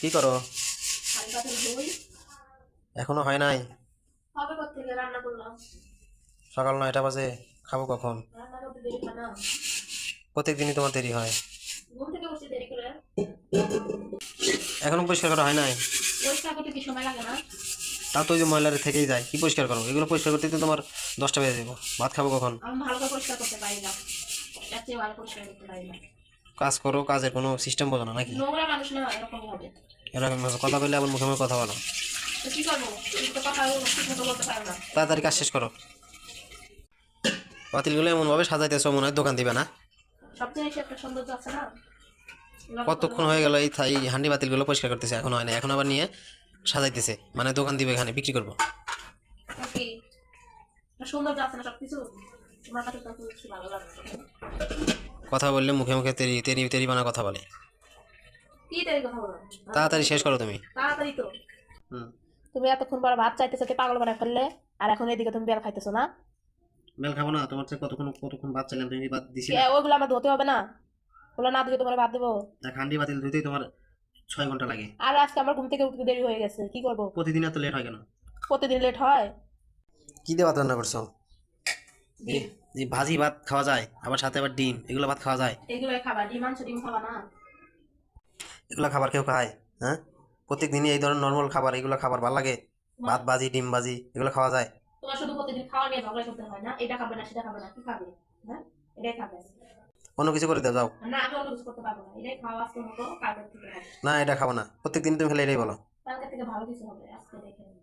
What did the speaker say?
কি করো? হাঁড়ি পাতিল ধুই। এখনো হয় নাই? হবে কোত্থেকে, রান্না করলাম। সকাল 9টা বাজে, খাবো কখন? রান্না করতে দেরি হয় না? প্রত্যেক দিনই তোমার দেরি হয়। ঘুম থেকে উঠছি দেরি করে। এখনো পরিষ্কার করা হয় নাই? পরিষ্কার করতে কি সময় লাগে না? তাও তো ওই যে ময়লারে থেকেই যায়, কি পরিষ্কার করো? এগুলো পরিষ্কার করতে তো তোমার 10টা বেজে যাবো। ভাত খাবো কখন? আমি ভালো করে পরিষ্কার করতে পারি না, এর চেয়ে ভালো পরিষ্কার করতে পারি না। কাজ করো, কাজের কোনো সিস্টেম বোঝো না নাকি? নোংরা মানুষ না, এরকমই হবে। এরকম ভাবে কথা বললে আবার মুখে মুখে কথা বলো। তো কি করবো, ঠিক তো কথা ঠিক মতো বলতে পারো না। তাড়াতাড়ি কাজ শেষ করো। পাতিলগুলো এমন ভাবে সাজাইতেছো মনে হয় দোকান দিবে না। সব জিনিসের একটা সৌন্দর্য আছে না। লক্ষ্য করলে কতক্ষণ হবে। হয়ে গেল এই হান্ডি বাতিলগুলো পরিষ্কার করতেছে, এখন হয় না, এখন আবার নিয়ে সাজাইতেছে, মানে দোকান দিবে, এখানে বিক্রি করবো। কি একটা সৌন্দর্য আছে না সবকিছু, তোমার কাছে তো কিছু ভালো লাগে না। কথা বললে মুখে মুখে তেরি তেরি তেরি বানা কথা বলে। কি তাই কথা বলো? তাড়াতাড়ি শেষ করো তুমি। তাড়াতাড়ি তো। হুম। তুমি এতক্ষণ পর ভাত চাইতেছো, কি পাগল বানায় ফেললে? আর এখন এদিকে তুমি বেল খাইতেছো না? মেল খাবো না? তোমার চেয়ে কতক্ষণ কতক্ষণ ভাত চাইলাম, তুমি ভাত দিছি কে না। ওইগুলো আমার ধুতে হবে না? ওগুলো না ধুয়ে তোমার ভাত দেবো? এক হান্ডি বাতিল ধুইতেই তোমার 6 ঘন্টা লাগে। আর আজকে আমার ঘুম থেকে উঠতে দেরি হয়ে গেছে, কি করবো? প্রতিদিন এত লেট হয় কেন? প্রতিদিন লেট হয়। কি দিয়ে ভাত রান্না করছো? এই ডিম। এই ভাজি ভাত খাওয়া যায়, আবার সাথে আবার ডিম, এগুলো ভাত খাওয়া যায়? এগুলোই খাবা, ডিম আনছো, ডিম খাবা না? এগুলো খাবার কেউ খায়? হ্যাঁ, প্রত্যেক দিনই এই ধরনের নর্মাল খাবার, এগুলো খাবার ভালো লাগে? ভাত ভাজি ডিম ভাজি এগুলো খাওয়া যায়? তোমার শুধু প্রতিদিন খাওয়া নিয়ে ঝগড়া করতে হয় না, এটা খাবে না সেটা খাবে না, কি খাবে? হ্যাঁ, এটাই খাবে। অন্য কিছু করে দাও, যাও। না, আমি অন্য কিছু করতে পারবো না, এটাই খাওয়া আজকের মতো, কালকের থেকে হবে। না, এটা খাবো না, প্রত্যেক দিন তুমি খেলে এটাই বলো। কালকের থেকে ভালো কিছু হবে, আজকে দেখে নিই।